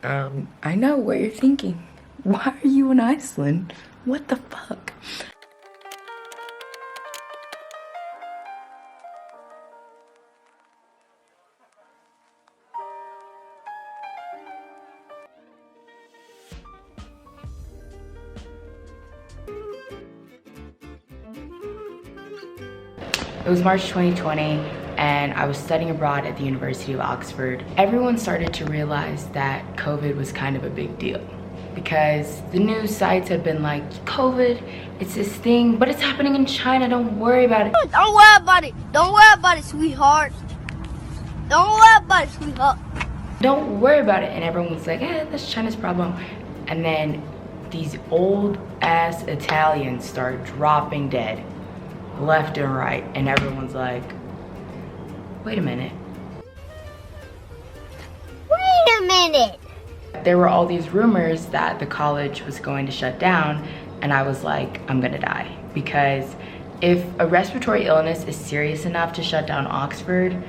I know what you're thinking. Why are you in Iceland? What the fuck? It was March 2020 and I was studying abroad at the University of Oxford. Everyone started to realize that COVID was kind of a big deal because the news sites had been like, COVID, it's this thing, but it's happening in China, don't worry about it. Don't worry about it. Don't worry about it, sweetheart. Don't worry about it, sweetheart. Don't worry about it. And everyone was like, that's China's problem. And then these old ass Italians start dropping dead left and right, and everyone's like, wait a minute. Wait a minute. There were all these rumors that the college was going to shut down, and I was like, I'm gonna die. Because if a respiratory illness is serious enough to shut down Oxford,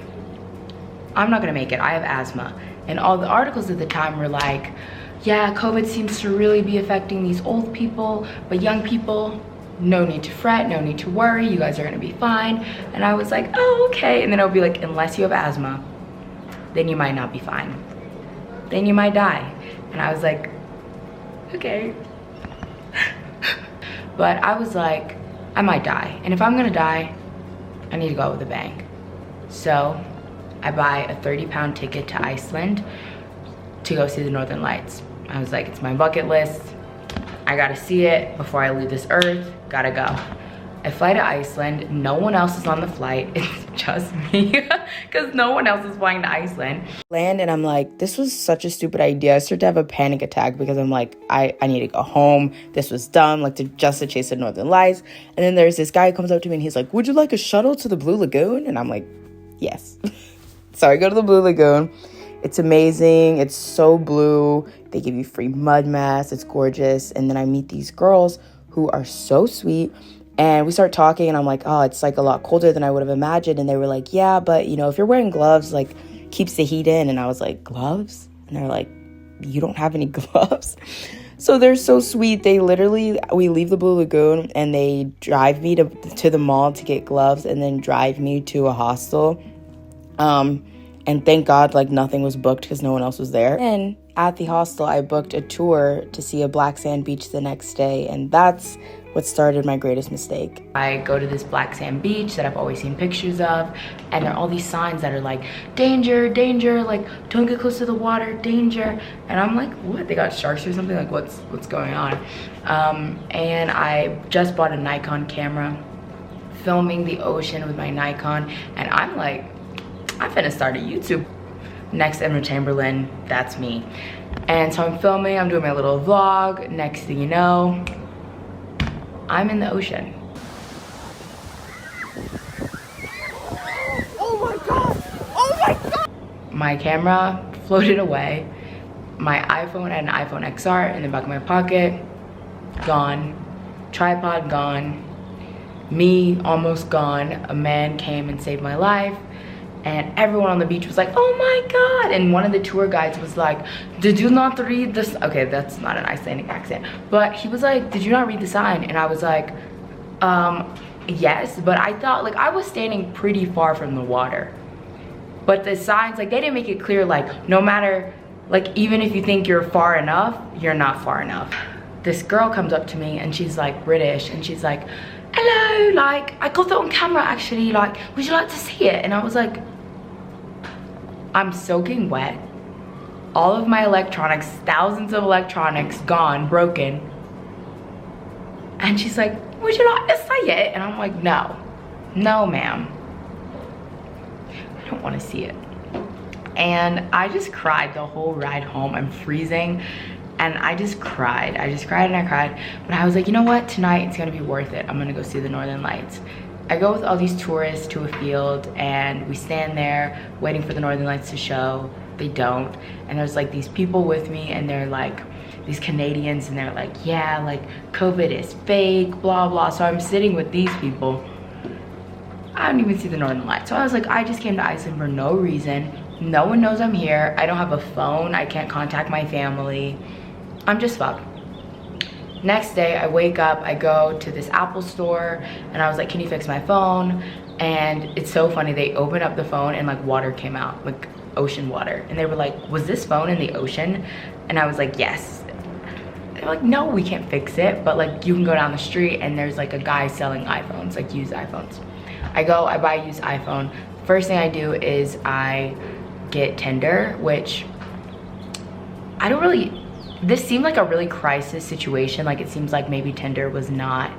I'm not gonna make it. I have asthma. And all the articles at the time were like, yeah, COVID seems to really be affecting these old people, but young people, no need to fret, no need to worry, you guys are gonna be fine. And I was like, oh, okay. And then it'll be like, unless you have asthma, then you might not be fine. Then you might die. And I was like, okay. But I was like, I might die. And if I'm gonna die, I need to go with a bang. So I buy a 30-pound ticket to Iceland to go see the Northern Lights. I was like, it's my bucket list. I gotta see it before I leave this earth, gotta go. I fly to Iceland, no one else is on the flight, it's just me, because no one else is flying to Iceland. Land and I'm like, this was such a stupid idea. I start to have a panic attack because I'm like, I need to go home. This was dumb, like just to chase the Northern Lights. And then there's this guy who comes up to me and he's like, would you like a shuttle to the Blue Lagoon? And I'm like, yes. So I go to the Blue Lagoon. It's amazing. It's so blue. They give you free mud masks. It's gorgeous. And then I meet these girls who are so sweet. And we start talking and I'm like, oh, it's like a lot colder than I would have imagined. And they were like, yeah, but you know, if you're wearing gloves, like keeps the heat in. And I was like, gloves? And they're like, you don't have any gloves? So they're so sweet. They literally, we leave the Blue Lagoon and they drive me to the mall to get gloves and then drive me to a hostel. And thank God, like, nothing was booked because no one else was there. And at the hostel, I booked a tour to see a black sand beach the next day. And that's what started my greatest mistake. I go to this black sand beach that I've always seen pictures of. And there are all these signs that are like, danger, danger, like, don't get close to the water, danger. And I'm like, what? They got sharks or something? Like, what's going on? And I just bought a Nikon camera, filming the ocean with my Nikon. And I'm like, I'm finna start a YouTube. Next Emma Chamberlain, that's me. And so I'm filming, I'm doing my little vlog. Next thing you know, I'm in the ocean. Oh my God. Oh my God. My camera floated away. My iPhone had an iPhone XR in the back of my pocket. Gone. Tripod gone. Me almost gone. A man came and saved my life. And everyone on the beach was like, oh my God. And one of the tour guides was like, did you not read this? Okay, that's not an Icelandic accent. But he was like, did you not read the sign? And I was like, yes. But I thought, like, I was standing pretty far from the water. But the signs, like, they didn't make it clear, like, no matter, like, even if you think you're far enough, you're not far enough. This girl comes up to me and she's like British and she's like, hello, like, I got it on camera actually, like, would you like to see it? And I was like, I'm soaking wet. All of my electronics, thousands of electronics gone, broken. And she's like, would you like to see it? And I'm like, no, ma'am. I don't want to see it. And I just cried the whole ride home. I'm freezing. And I just cried. I cried and I cried. But I was like, you know what? Tonight it's gonna be worth it. I'm gonna go see the Northern Lights. I go with all these tourists to a field and we stand there waiting for the Northern Lights to show. They don't. And there's like these people with me and they're like, these Canadians, and they're like, yeah, like COVID is fake, blah, blah. So I'm sitting with these people. I don't even see the Northern Lights. So I was like, I just came to Iceland for no reason, No one knows I'm here. I don't have a phone. I can't contact my family. I'm just fucked. Next day, I wake up, I go to this Apple store, and I was like, can you fix my phone? And it's so funny, they opened up the phone and like water came out, like ocean water. And they were like, was this phone in the ocean? And I was like, yes. They're like, no, we can't fix it, but like you can go down the street and there's like a guy selling iPhones, like used iPhones. I go, I buy a used iPhone. First thing I do is I get Tinder, which I don't really, this seemed like a really crisis situation. Like it seems like maybe Tinder was not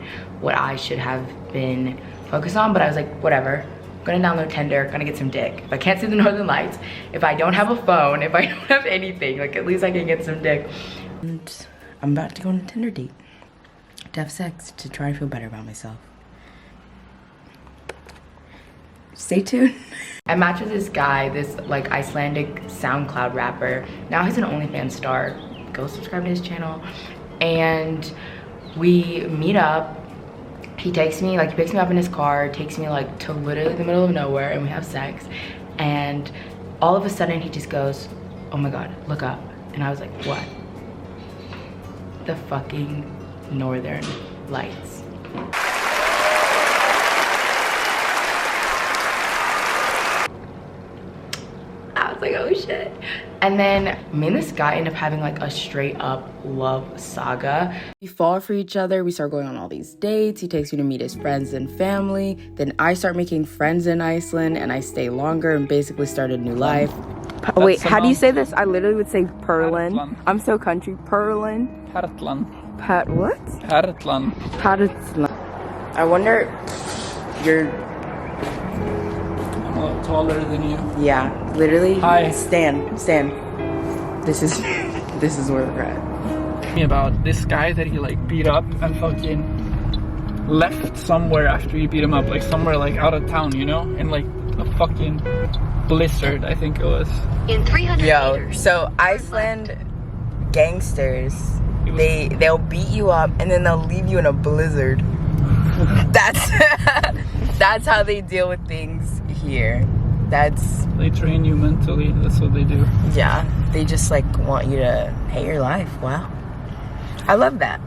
what I should have been focused on, but I was like, whatever. I'm gonna download Tinder, gonna get some dick. If I can't see the northern lights, if I don't have a phone, if I don't have anything, like at least I can get some dick. And I'm about to go on a Tinder date to have sex, to try to feel better about myself. Stay tuned. I matched with this guy, this like Icelandic SoundCloud rapper. Now he's an OnlyFans star. Go subscribe to his channel. And we meet up. He takes me, like he picks me up in his car, takes me like to literally the middle of nowhere, and we have sex. And all of a sudden he just goes, oh my God, look up. And I was like, what? The fucking northern lights. I was like, oh shit. And then me and this guy end up having like a straight up love saga. We fall for each other. We start going on all these dates. He takes me to meet his friends and family. Then I start making friends in Iceland and I stay longer and basically start a new life. Wait, how do you say this? I literally would say Perlin. I'm so country. Perlin. Pertlan. What? Pertlan. Pertlan. I wonder, you're... I'm a lot taller than you. Yeah, literally. Hi. Stand. This is where we're at. About this guy that he like beat up and fucking left somewhere after he beat him up, like somewhere like out of town, you know, in like a fucking blizzard, I think it was. In 300 meters. So Iceland gangsters, they'll beat you up and then they'll leave you in a blizzard. That's how they deal with things here. They train you mentally. That's what they do. Yeah, they just like want you to hate your life. Wow, I love that.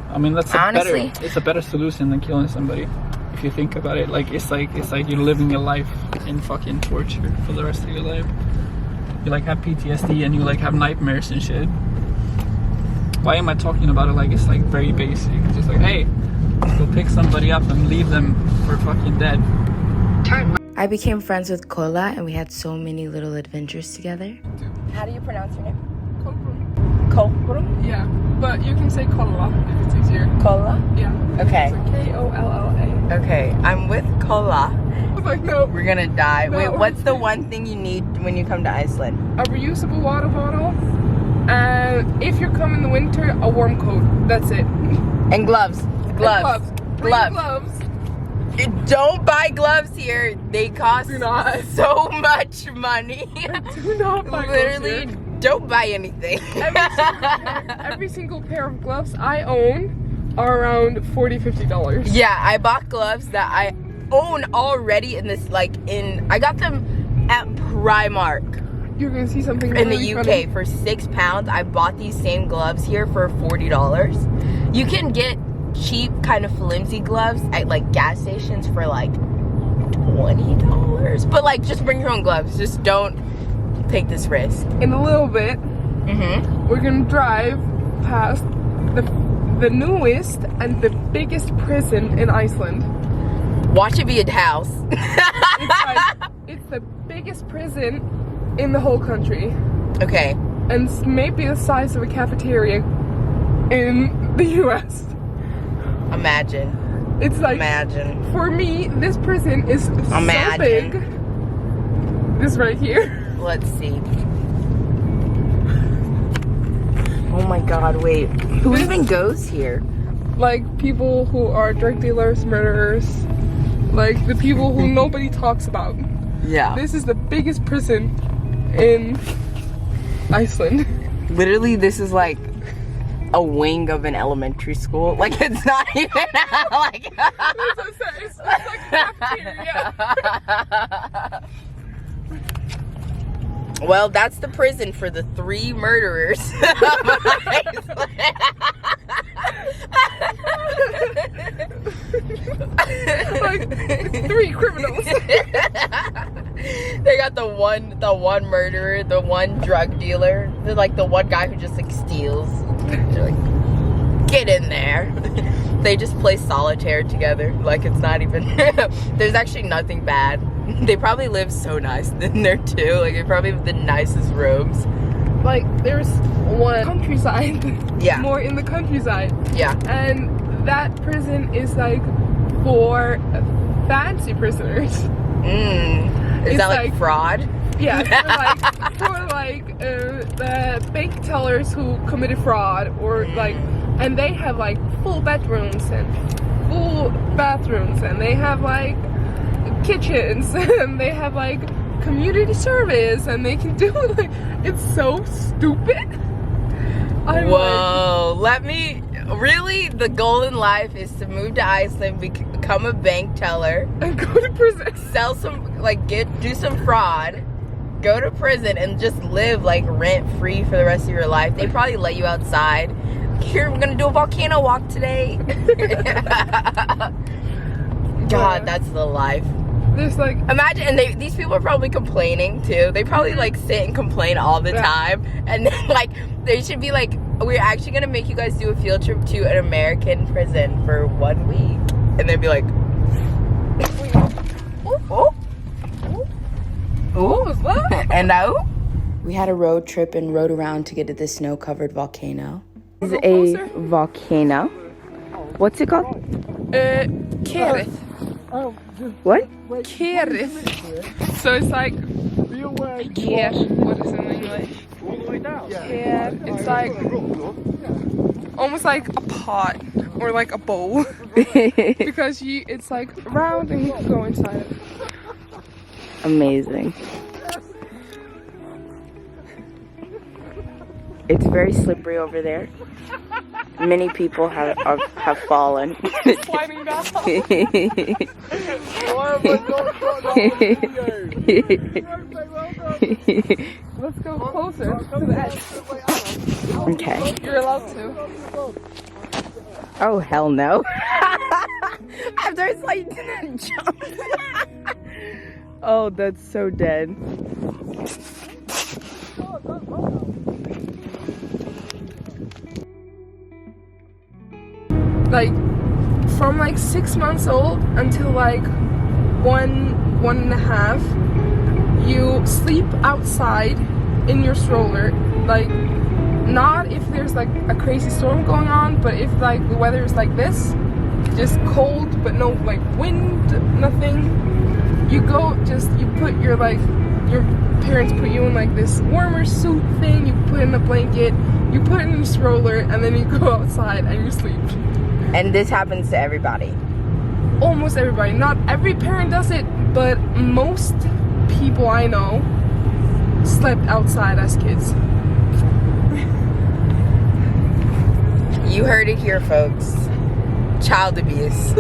I mean, that's honestly, it's a better solution than killing somebody. If you think about it, like it's like you're living your life in fucking torture for the rest of your life. You like have PTSD and you like have nightmares and shit. Why am I talking about it like it's like very basic? It's just like, hey, go pick somebody up and leave them for fucking dead. I became friends with Kola and we had so many little adventures together. How do you pronounce your name? Kolbrum? Yeah, but you can say Kolla if it's easier. Kola? Yeah. Okay. So Kolla. Okay, I'm with Kola. I was like, no. We're gonna die. No. Wait, what's the one thing you need when you come to Iceland? A reusable water bottle. And if you come in the winter, a warm coat. That's it. And gloves. Gloves. Bring gloves. Don't buy gloves here. They cost Do not. so much money. Do not buy Literally, gloves here. don't buy anything. Every single pair of gloves I own are around $40-50. Yeah, I bought gloves that I own already in this, I got them at Primark. You're gonna see something in really the UK funny. for £6. I bought these same gloves here for $40. You can get cheap kind of flimsy gloves at like gas stations for like $20, but like just bring your own gloves. Just don't take this risk. In a little bit, we're gonna drive past the newest and the biggest prison in Iceland. Watch it be a house. It's the biggest prison in the whole country. Okay. And it's maybe the size of a cafeteria in the US. Imagine. It's like, imagine. For me, this prison is so big. This right here. Let's see. Oh my God, wait. Who even goes here? Like people who are drug dealers, murderers, like the people who nobody talks about. Yeah. This is the biggest prison in Iceland. Literally, this is like a wing of an elementary school. Like, it's not even like it's like cafeteria. Well, that's the prison for the 3 murderers of Iceland. Like 3 criminals. They got the one murderer, the one drug dealer, like the one guy who just like steals. They're like, get in there. They just play solitaire together. Like it's not even. There's actually nothing bad. They probably live so nice in there too. Like they probably have the nicest rooms. Like there's one countryside. Yeah. More in the countryside. Yeah. And that prison is like for fancy prisoners. Is that like fraud? Yeah, for the bank tellers who committed fraud, or like, and they have like full bedrooms and full bathrooms, and they have like kitchens, and they have like community service, and they can do like, it's so stupid. Whoa, really, the goal in life is to move to Iceland, become a bank teller, and go to prison, sell some, like do some fraud, go to prison, and just live like rent free for the rest of your life. They probably let you outside. Here, we're gonna do a volcano walk today. God, that's the life. There's like, imagine, and these people are probably complaining too. They probably like sit and complain all the time, and then like they should be like, we're actually gonna make you guys do a field trip to an American prison for 1 week, and they'd be like, and now we had a road trip and rode around to get to this snow-covered volcano. This is a volcano. What's it called? Kerith. What? Kerith. So it's like, care. What is it in English? Care. It's like almost like a pot or like a bowl. Because it's like round and you can go inside it. Amazing. It's very slippery over there. Many people have fallen. Sliding down. Let's go closer to the edge. Okay. You're allowed to. Oh, hell no. After I saw you do that jump. Oh, that's so dead. Like from like 6 months old until like one and a half, you sleep outside in your stroller. Like not if there's like a crazy storm going on, but if like the weather is like this, just cold but no like wind, nothing, you put your parents put you in like this warmer suit thing, you put in a blanket, you put it in a stroller, and then you go outside and you sleep. And this happens to everybody. Almost everybody. Not every parent does it, but most people I know slept outside as kids. You heard it here, folks. Child abuse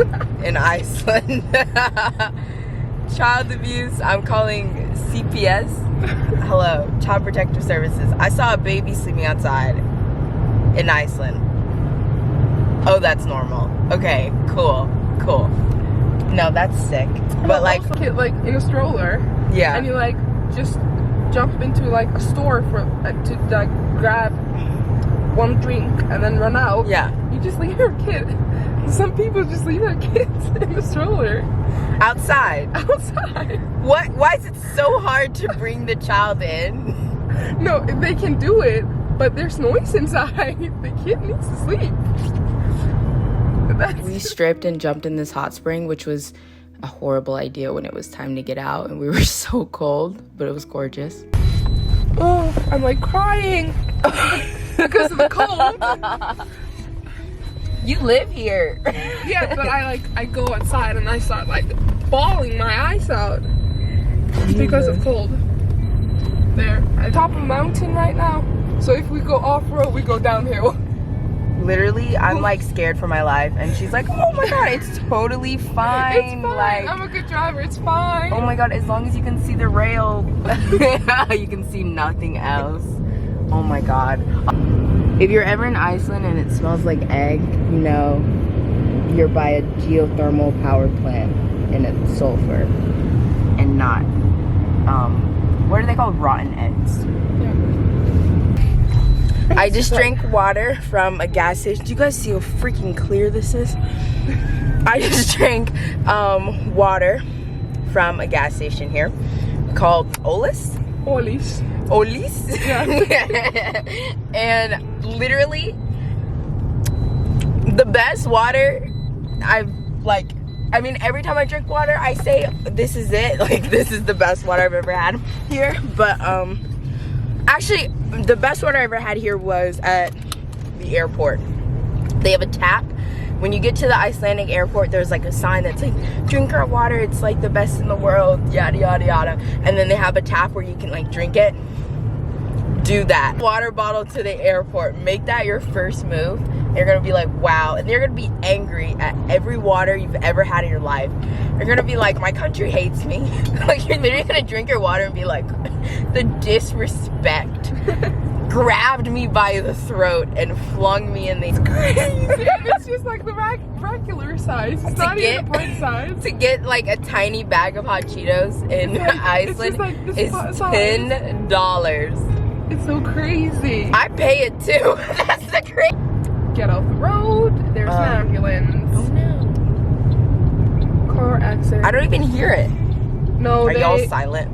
in Iceland. Child abuse. I'm calling CPS. Hello, Child Protective Services. I saw a baby sleeping outside in Iceland. Oh, that's normal. Okay, cool. No, that's sick. But like in a stroller. Yeah. And you like just jump into like a store to like grab one drink and then run out. Yeah. You just leave your kid. Some people just leave their kids in the stroller. Outside. What? Why is it so hard to bring the child in? No, they can do it, but there's noise inside. The kid needs to sleep. We stripped and jumped in this hot spring, which was a horrible idea when it was time to get out, and we were so cold, but it was gorgeous. Oh, I'm like crying because of the cold. You live here. Yeah, but I go outside and I start like bawling my eyes out because of cold. There, at the top of a mountain right now. So if we go off-road, we go downhill. literally, I'm like scared for my life, and she's like, oh my god, it's totally fine. It's fine. Like, I'm a good driver. It's fine. oh my god, as long as you can see the rail, you can see nothing else. Oh my god. If you're ever in Iceland and it smells like egg, you know you're by a geothermal power plant and it's sulfur and not what are they called, rotten eggs. Yeah. I just drank water from a gas station. Do you guys see how freaking clear this is? I just drank water from a gas station here called Olis. Yeah. And literally the best water I've like, I mean, every time I drink water I say this is it, like this is the best water I've ever had here. But actually the best water I ever had here was at the airport. They have a tap. When you get to the Icelandic airport, there's like a sign that's like, drink our water, it's like the best in the world, yada yada yada. And then they have a tap where you can like drink it. Do that. Water bottle to the airport. Make that your first move. You're gonna be like, wow. And you're gonna be angry at every water you've ever had in your life. You're gonna be like, my country hates me. Like, you're literally gonna drink your water and be like, the disrespect grabbed me by the throat and flung me in the... It's crazy. And it's just like the regular size. It's not even the pint size. To get like a tiny bag of hot Cheetos in Iceland is $10. It's so crazy. I pay it too. That's the crazy. Get off the road. There's an ambulance. Oh no. Car accident. I don't even hear it. No, Are y'all silent?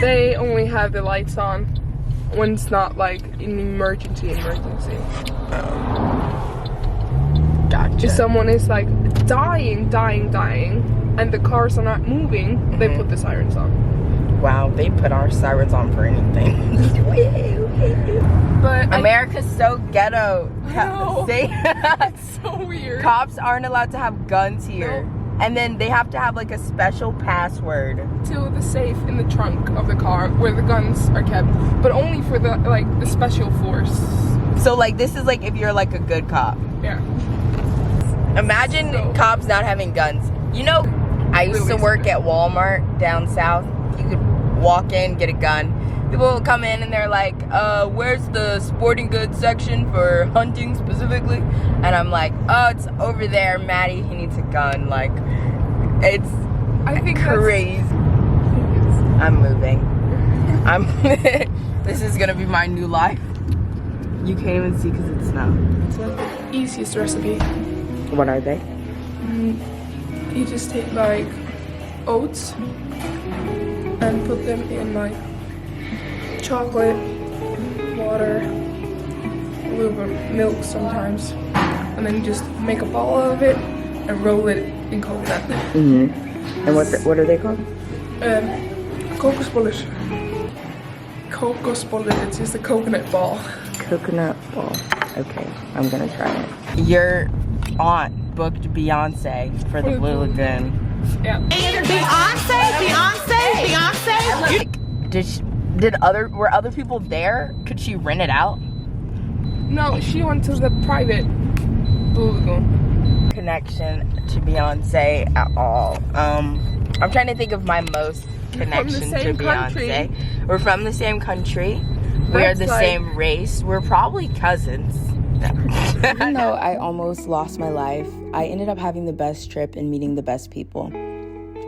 They only have the lights on when it's not like an emergency. Gotcha. If someone is like dying, and the cars are not moving, they put the sirens on. Wow, they put our sirens on for anything. But America's so ghetto. No. It's so weird. Cops aren't allowed to have guns here. Nope. And then they have to have like a special password. To the safe in the trunk of the car where the guns are kept, but only for the the special force. So like this is like if you're like a good cop. Yeah. Imagine cops not having guns. You know, I used to work at Walmart down south. You could walk in, get a gun. People will come in and they're like, where's the sporting goods section for hunting specifically? And I'm like, oh, it's over there, Maddie, he needs a gun. Like, it's crazy. I'm moving. This is gonna be my new life. You can't even see because it's snow. It's like the easiest recipe. What are they? You just take like oats and put them in like chocolate, water, a little bit of milk sometimes, and then you just make a ball of it and roll it in coconut. And what are they called? Kokosbollar. Kokosbollar, it's just a coconut ball. Coconut ball. Okay, I'm gonna try it. Your aunt booked Beyonce for the Blue Lagoon. Yeah. Beyonce. Were other people there? Could she rent it out? No, she went to the private Blue Lagoon. Connection to Beyonce at all. I'm trying to think of my most connection to Beyonce. We're from the same country. We are the same race. We're probably cousins. Even though I almost lost my life, I ended up having the best trip and meeting the best people.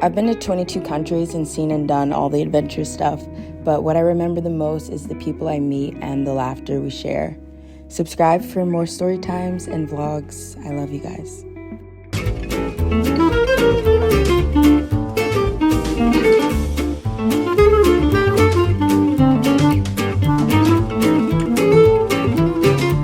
I've been to 22 countries and seen and done all the adventure stuff, but what I remember the most is the people I meet and the laughter we share. Subscribe for more story times and vlogs. I love you guys.